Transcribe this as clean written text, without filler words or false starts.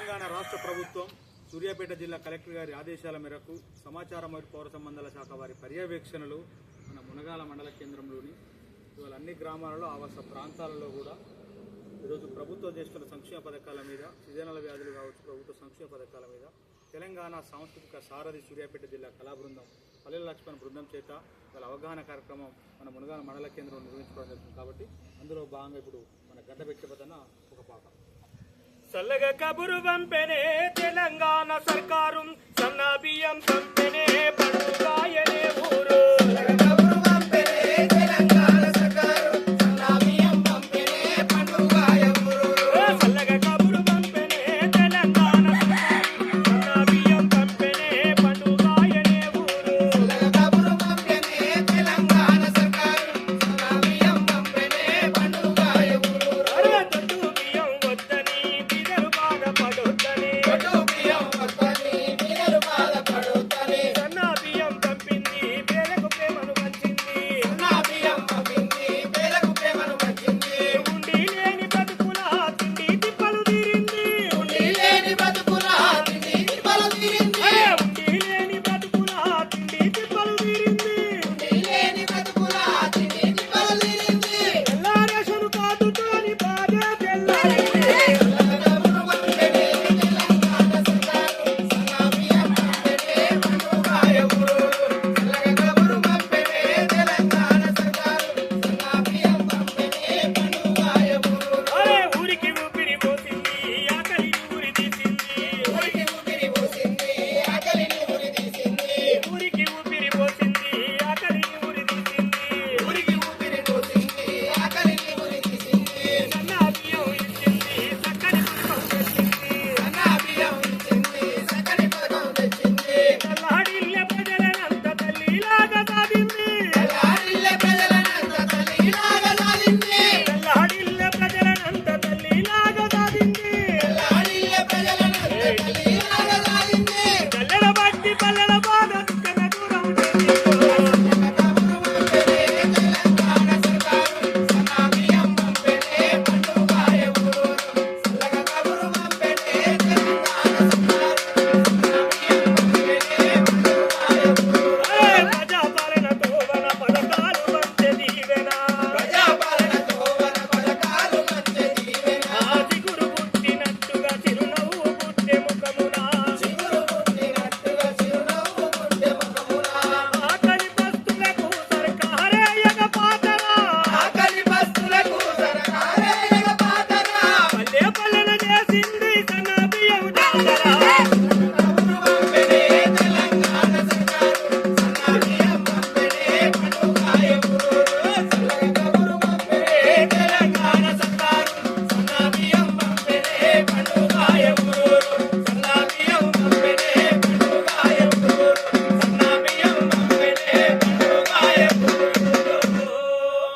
తెలంగాణ రాష్ట్ర ప్రభుత్వం సూర్యాపేట జిల్లా కలెక్టర్ గారి ఆదేశాల మేరకు సమాచారం మరియు పౌర సంబంధాల శాఖ వారి పర్యవేక్షణలో మన మునగాల మండల కేంద్రంలోని ఇవాళ అన్ని గ్రామాలలో ఆవాస ప్రాంతాలలో కూడా ఈరోజు ప్రభుత్వం చేస్తున్న సంక్షేమ పథకాల మీద సీజనల్ వ్యాధులు కావచ్చు ప్రభుత్వ సంక్షేమ పథకాల మీద తెలంగాణ సాంస్కృతిక సారథి సూర్యాపేట జిల్లా కళా బృందం పల్లెల లక్ష్మణ్ బృందం చేత వాళ్ళ అవగాహన కార్యక్రమం మన మునగాల మండల కేంద్రంలో నిర్వహించుకోవడం జరుగుతుంది. కాబట్టి అందులో భాగంగా ఇప్పుడు మన గడ్డ పెట్టబోతున్న ఒక పాట. చల్లగా కబురు పంపెనే తెలంగాణ సర్కారు సన్న బియ్యం పంపెనే పండుగ